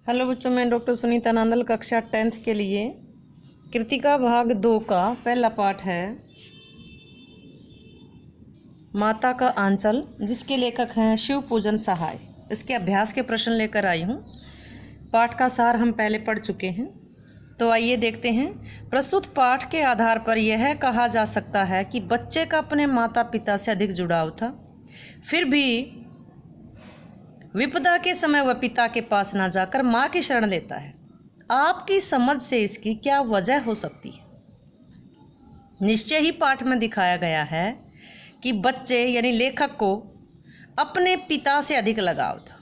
Hello बच्चों, मैं doctor Sunita Nandal कक्षा 10th के लिए कृतिका भाग 2 का पहला पाठ है माता का आंचल, जिसके लेखक हैं शिव पूजन सहाय। इसके अभ्यास के प्रश्न लेकर आई हूँ। पाठ का सार हम पहले पढ़ चुके हैं, तो आइए देखते हैं। प्रस्तुत पाठ के आधार पर यह कहा जा सकता है कि बच्चे का अपने माता पिता से अधिक जुड़ाव था, फिर भी विपदा के समय वह पिता के पास ना जाकर माँ की शरण लेता है। आपकी समझ से इसकी क्या वजह हो सकती है? निश्चय ही पाठ में दिखाया गया है कि बच्चे यानी लेखक को अपने पिता से अधिक लगाव था।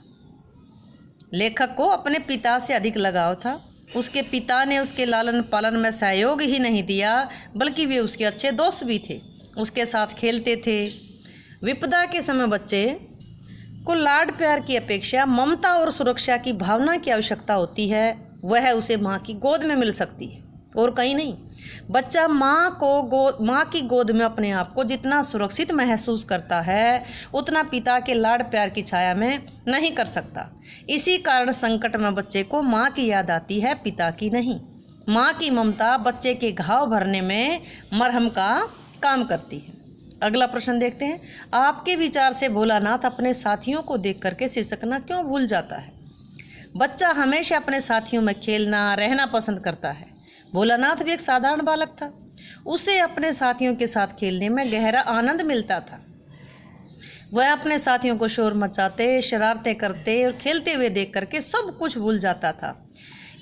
लेखक को अपने पिता से अधिक लगाव था। उसके पिता ने उसके लालन पालन में सहयोग ही नहीं दिया, बल्कि वे उसके अच्छे दोस्त भी थे, उसके साथ खेलते थे। विपदा के समय बच्चे को लाड प्यार की अपेक्षा ममता और सुरक्षा की भावना की आवश्यकता होती है। वह उसे माँ की गोद में मिल सकती है और कहीं नहीं। बच्चा माँ की गोद में अपने आप को जितना सुरक्षित महसूस करता है, उतना पिता के लाड प्यार की छाया में नहीं कर सकता। इसी कारण संकट में बच्चे को माँ की याद आती है, पिता की नहीं। माँ की ममता बच्चे के घाव भरने में मरहम का काम करती है। अगला प्रश्न देखते हैं। आपके विचार से भोलानाथ अपने साथियों को देख करके सिसकना क्यों भूल जाता है? बच्चा हमेशा अपने साथियों में खेलना रहना पसंद करता है। भोलानाथ भी एक साधारण बालक था। उसे अपने साथियों के साथ खेलने में गहरा आनंद मिलता था। वह अपने साथियों को शोर मचाते, शरारतें करते और खेलते हुए देख करके सब कुछ भूल जाता था।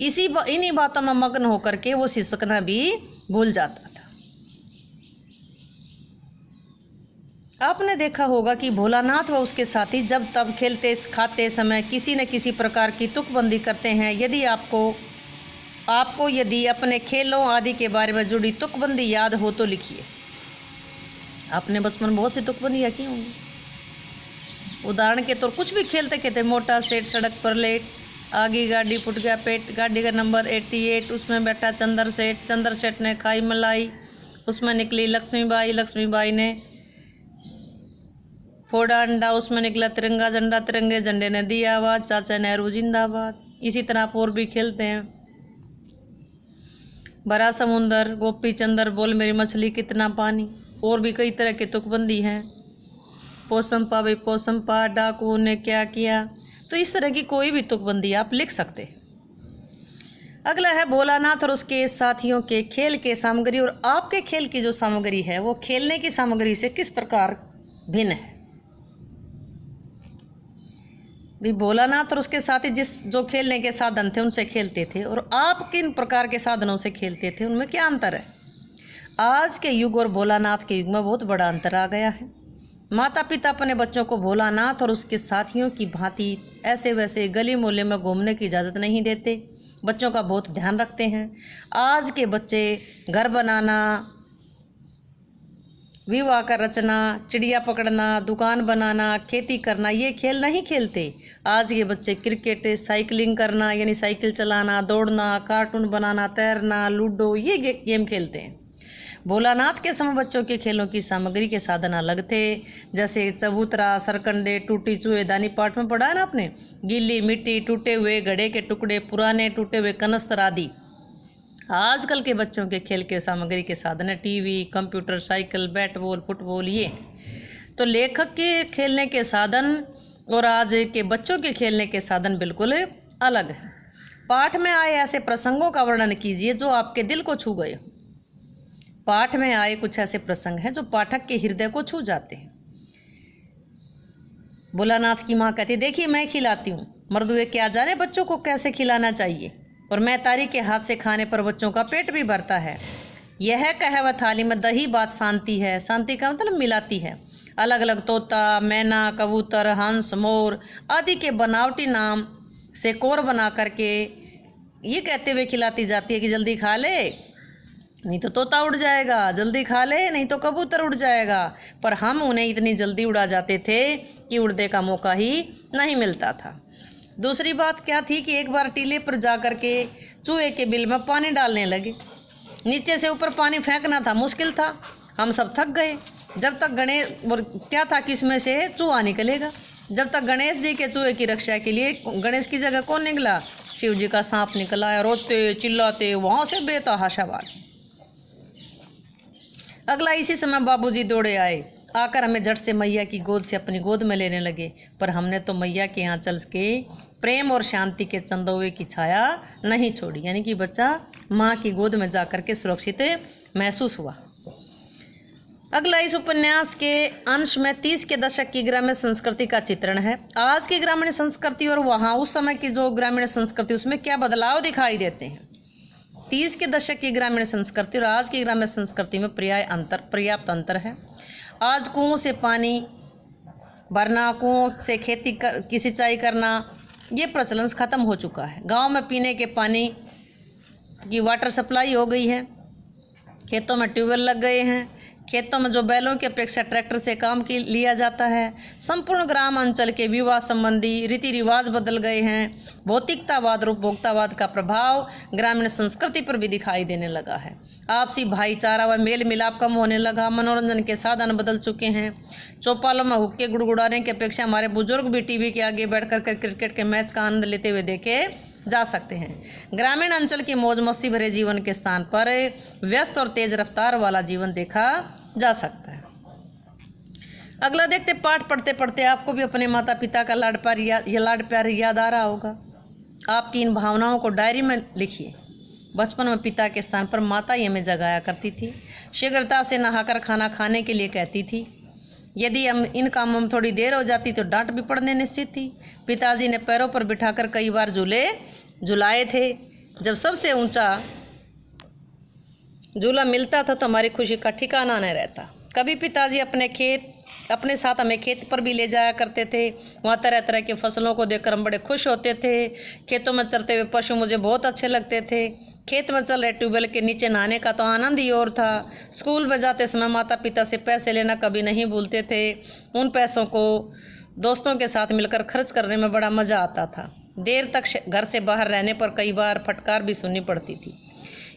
इन्हीं बातों में मग्न होकर के वो सिसकना भी भूल जाता था। आपने देखा होगा कि भोलानाथ व उसके साथी जब तब खेलते खाते समय किसी न किसी प्रकार की तुकबंदी करते हैं। यदि आपको यदि अपने खेलों आदि के बारे में जुड़ी तुकबंदी याद हो तो लिखिए। आपने बचपन में बहुत सी तुकबंदियाँ की होंगी। उदाहरण के तौर कुछ भी खेलते खेलते, मोटा सेठ सड़क पर लेट, आगे गाड़ी फुट गया पेट, गाड़ी का नंबर 88, उसमें बैठा चंद्र सेठ ने खाई मलाई, उसमें निकली लक्ष्मीबाई ने फोड़ा अंडा, उसमें निकला तिरंगा झंडा, तिरंगे झंडे ने दी आवाज, चाचा नेहरू जिंदाबाद। इसी तरह आप और भी खेलते हैं। बड़ा समुंदर, गोपी चंदर, बोल मेरी मछली कितना पानी, और भी कई तरह की तुकबंदी हैं। पोसम पा, डाकू ने क्या किया। तो इस तरह की कोई भी तुकबंदी आप लिख सकते हैं। अगला है भोलानाथ और उसके साथियों के खेल के सामग्री और आपके खेल की जो सामग्री है वो खेलने की सामग्री से किस प्रकार भिन्न है। भी भोलानाथ और उसके साथी जो खेलने के साधन थे उनसे खेलते थे, और आप किन प्रकार के साधनों से खेलते थे, उनमें क्या अंतर है? आज के युग और भोलानाथ के युग में बहुत बड़ा अंतर आ गया है। माता पिता अपने बच्चों को भोलानाथ और उसके साथियों की भांति ऐसे वैसे गली मोहल्ले में घूमने की इजाज़त नहीं देते। बच्चों का बहुत ध्यान रखते हैं। आज के बच्चे घर बनाना, विवाह का रचना, चिड़िया पकड़ना, दुकान बनाना, खेती करना, ये खेल नहीं खेलते। आज के बच्चे क्रिकेट, साइकिलिंग करना यानी साइकिल चलाना, दौड़ना, कार्टून बनाना, तैरना, लूडो, ये गेम खेलते हैं। भोलानाथ के समय बच्चों के खेलों की सामग्री के साधन अलग थे, जैसे चबूतरा, सरकंडे, टूटी चूहे दानी पाठ में पढ़ा है ना आपने। गीली मिट्टी, टूटे हुए घड़े के टुकड़े, पुराने टूटे हुए कनस्तर आदि। आजकल के बच्चों के खेल के सामग्री के साधन है TV, computer, cycle, bat ball, football. ये तो लेखक के खेलने के साधन और आज के बच्चों के खेलने के साधन बिल्कुल अलग है। पाठ में आए ऐसे प्रसंगों का वर्णन कीजिए जो आपके दिल को छू गए। पाठ में आए कुछ ऐसे प्रसंग हैं जो पाठक के हृदय को छू जाते हैं। भोलानाथ की माँ कहती, देखिए मैं खिलाती हूँ, मर्दुए क्या जाने बच्चों को कैसे खिलाना चाहिए, और मैं तारी के हाथ से खाने पर बच्चों का पेट भी भरता है। यह कह थाली में दही बात शांति है। शांति का मतलब मिलाती है। अलग अलग तोता, मैना, कबूतर, हंस, मोर आदि के बनावटी नाम से कोर बना करके ये कहते हुए खिलाती जाती है कि जल्दी खा ले नहीं तो तोता उड़ जाएगा, जल्दी खा ले नहीं तो कबूतर उड़ जाएगा। पर हम उन्हें इतनी जल्दी उड़ा जाते थे कि उड़ने का मौका ही नहीं मिलता था। दूसरी बात क्या थी कि एक बार टीले पर जा कर के चूहे के बिल में पानी डालने लगे। नीचे से ऊपर पानी फेंकना था, मुश्किल था। हम सब थक गए। जब तक क्या था कि इसमें से चूहा निकलेगा। जब तक गणेश जी के चूहे की रक्षा के लिए गणेश की जगह कौन निकला? शिव जी का सांप निकला है, रोते चिल्लाते वहां से बेतहाशा भागे। अगला इसी समय बाबूजी दौड़े आए, आकर हमें झट से मैया की गोद से अपनी गोद में लेने लगे, पर हमने तो मैया के आंचल के प्रेम और शांति के चंदोवे की छाया नहीं छोड़ी, यानी कि बच्चा माँ की गोद में जाकर के सुरक्षित महसूस हुआ। अगला इस उपन्यास के अंश में 30 के दशक की ग्रामीण संस्कृति का चित्रण है। आज की ग्रामीण संस्कृति और वहाँ उस समय की जो ग्रामीण संस्कृति, उसमें क्या बदलाव दिखाई देते हैं। 30 के दशक की ग्रामीण संस्कृति और आज की ग्रामीण संस्कृति में पर्याप्त अंतर है। आज कुओं से पानी भरना, कुओं से खेती की सिंचाई करना, ये प्रचलन खत्म हो चुका है। गांव में पीने के पानी की वाटर सप्लाई हो गई है, खेतों में ट्यूबवेल लग गए हैं, खेतों में जो बैलों की अपेक्षा ट्रैक्टर से काम लिया जाता है। संपूर्ण ग्राम अंचल के विवाह संबंधी रीति रिवाज बदल गए हैं। भौतिकतावाद और उपभोक्तावाद का प्रभाव ग्रामीण संस्कृति पर भी दिखाई देने लगा है। आपसी भाईचारा व मेल मिलाप कम होने लगा। मनोरंजन के साधन बदल चुके हैं। चौपालों में हुक्के गुड़गुड़ाने की अपेक्षा हमारे बुजुर्ग भी टीवी के आगे बैठकर क्रिकेट के मैच का आनंद लेते हुए देखे जा सकते हैं। ग्रामीण अंचल की मौज मस्ती भरे जीवन के स्थान पर व्यस्त और तेज रफ्तार वाला जीवन देखा जा सकता है। अगला देखते, पाठ पढ़ते पढ़ते आपको भी अपने माता पिता का लाड प्यार याद आ रहा होगा। आपकी इन भावनाओं को डायरी में लिखिए। बचपन में पिता के स्थान पर माता ही हमें जगाया करती थी। शीघ्रता से नहाकर खाना खाने के लिए कहती थी। यदि हम इन कामों में थोड़ी देर हो जाती तो डांट भी पड़ने निश्चित थी। पिताजी ने पैरों पर बिठाकर कई बार झुलाए थे। जब सबसे ऊंचा झूला मिलता था तो हमारी खुशी का ठिकाना नहीं रहता। कभी पिताजी अपने साथ हमें खेत पर भी ले जाया करते थे। वहाँ तरह तरह की फसलों को देखकर हम बड़े खुश होते थे। खेतों में चलते हुए पशु मुझे बहुत अच्छे लगते थे। खेत में चल रहे ट्यूबवेल के नीचे नहाने का तो आनंद ही और था। स्कूल में जाते समय माता पिता से पैसे लेना कभी नहीं भूलते थे। उन पैसों को दोस्तों के साथ मिलकर खर्च करने में बड़ा मज़ा आता था। देर तक घर से बाहर रहने पर कई बार फटकार भी सुननी पड़ती थी।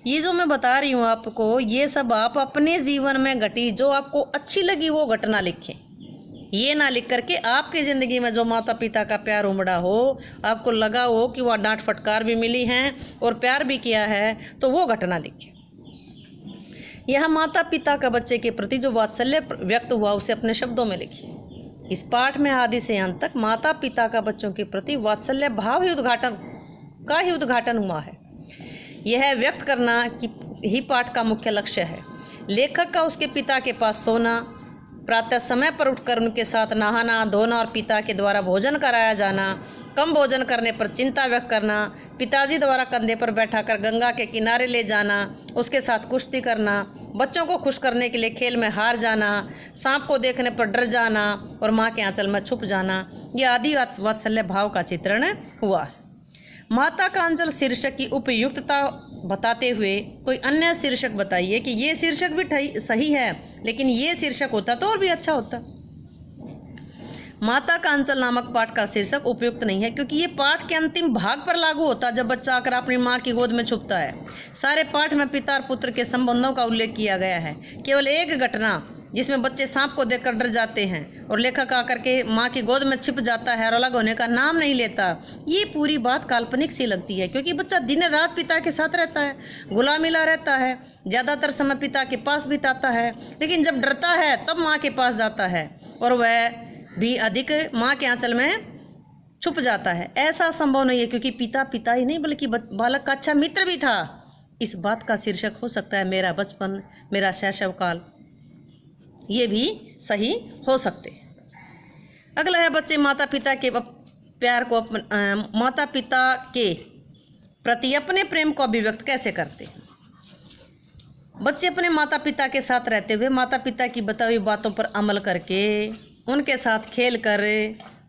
ये जो मैं बता रही हूँ आपको, ये सब आप अपने जीवन में घटी जो आपको अच्छी लगी वो घटना लिखें। ये ना लिख करके आपकी ज़िंदगी में जो माता पिता का प्यार उमड़ा हो, आपको लगा हो कि वह डांट फटकार भी मिली हैं और प्यार भी किया है, तो वो घटना लिखें। यह माता पिता का बच्चे के प्रति जो वात्सल्य व्यक्त हुआ उसे अपने शब्दों में लिखिए। इस पाठ में आदि से अंत तक माता पिता का बच्चों के प्रति वात्सल्य भाव ही उद्घाटन हुआ है। यह व्यक्त करना ही पाठ का मुख्य लक्ष्य है। लेखक का उसके पिता के पास सोना, प्रातः समय पर उठकर उनके साथ नहाना धोना और पिता के द्वारा भोजन कराया जाना, कम भोजन करने पर चिंता व्यक्त करना, पिताजी द्वारा कंधे पर बैठाकर गंगा के किनारे ले जाना, उसके साथ कुश्ती करना, बच्चों को खुश करने के लिए खेल में हार जाना, सांप को देखने पर डर जाना और माँ के आंचल में छुप जाना, ये आदि वात्सल्य भाव का चित्रण हुआ है। माता का आंचल शीर्षक की उपयुक्तता बताते हुए कोई अन्य शीर्षक बताइए कि ये शीर्षक भी सही है, लेकिन ये शीर्षक होता तो और भी अच्छा होता। माता का आंचल नामक पाठ का शीर्षक उपयुक्त नहीं है, क्योंकि ये पाठ के अंतिम भाग पर लागू होता जब बच्चा आकर अपनी माँ की गोद में छुपता है। सारे पाठ में पिता और पुत्र के संबंधों का उल्लेख किया गया है। केवल एक घटना जिसमें बच्चे सांप को देखकर डर जाते हैं और लेखक आकर के माँ की गोद में छिप जाता है और अलग होने का नाम नहीं लेता, ये पूरी बात काल्पनिक सी लगती है, क्योंकि बच्चा दिन रात पिता के साथ रहता है, घुला मिला रहता है, ज़्यादातर समय पिता के पास बिताता है, लेकिन जब डरता है तब माँ के पास जाता है और वह भी अधिक माँ के आंचल में छुप जाता है। ऐसा संभव नहीं है, क्योंकि पिता ही नहीं बल्कि बालक का अच्छा मित्र भी था। इस बात का शीर्षक हो सकता है मेरा बचपन, मेरा शैशव काल, ये भी सही हो सकते। अगला है, बच्चे माता पिता के प्यार को माता पिता के प्रति अपने प्रेम को अभिव्यक्त कैसे करते हैं। बच्चे अपने माता पिता के साथ रहते हुए माता पिता की बताई हुई बातों पर अमल करके, उनके साथ खेल कर,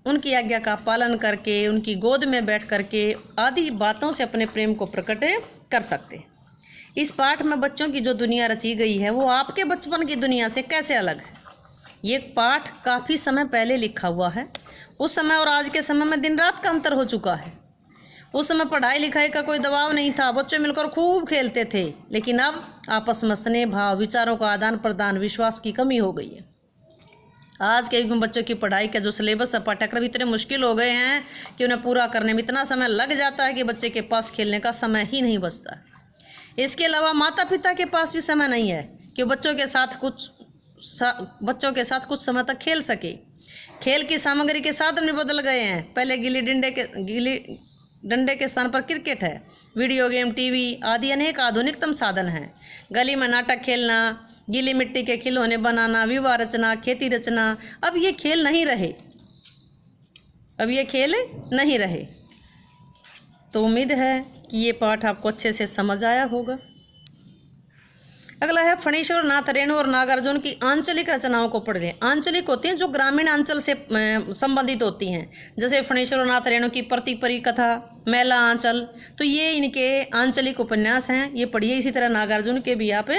उनकी आज्ञा का पालन करके, उनकी गोद में बैठ करके आदि बातों से अपने प्रेम को प्रकट कर सकते हैं। इस पाठ में बच्चों की जो दुनिया रची गई है वो आपके बचपन की दुनिया से कैसे अलग है। ये पाठ काफ़ी समय पहले लिखा हुआ है। उस समय और आज के समय में दिन रात का अंतर हो चुका है। उस समय पढ़ाई लिखाई का कोई दबाव नहीं था, बच्चे मिलकर खूब खेलते थे, लेकिन अब आपस में स्नेह भाव, विचारों का आदान प्रदान, विश्वास की कमी हो गई है। आज के युग में बच्चों की पढ़ाई का जो सिलेबस है, पाठ्यक्रम इतने मुश्किल हो गए हैं कि उन्हें पूरा करने में इतना समय लग जाता है कि बच्चे के पास खेलने का समय ही नहीं बचता। इसके अलावा माता पिता के पास भी समय नहीं है कि बच्चों के साथ कुछ समय तक खेल सके। खेल की सामग्री के साधन भी बदल गए हैं। पहले गिल्ली डंडे के स्थान पर क्रिकेट है, वीडियो गेम, टीवी आदि अनेक आधुनिकतम साधन हैं। गली में नाटक खेलना, गीली मिट्टी के खिलौने बनाना, विवाह रचना, खेती रचना, अब ये खेल नहीं रहे। तो उम्मीद है कि ये पाठ आपको अच्छे से समझ आया होगा। अगला है फणीश्वर नाथ रेणु और नागार्जुन की आंचलिक रचनाओं को पढ़ लें। आंचलिक होती हैं जो ग्रामीण अंचल से संबंधित होती हैं, जैसे फणीश्वर नाथ रेणु की प्रतिपरी कथा, मैला आंचल, तो ये इनके आंचलिक उपन्यास हैं, ये पढ़िए। इसी तरह नागार्जुन के भी आप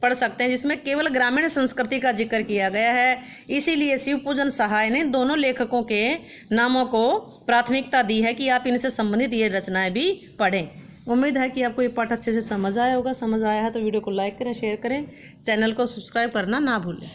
पढ़ सकते हैं, जिसमें केवल ग्रामीण संस्कृति का जिक्र किया गया है। इसीलिए शिवपूजन सहाय ने दोनों लेखकों के नामों को प्राथमिकता दी है कि आप इनसे संबंधित ये रचनाएं भी पढ़ें। उम्मीद है कि आपको ये पाठ अच्छे से समझ आया होगा। समझ आया है तो वीडियो को लाइक करें, शेयर करें, चैनल को सब्सक्राइब करना ना भूलें।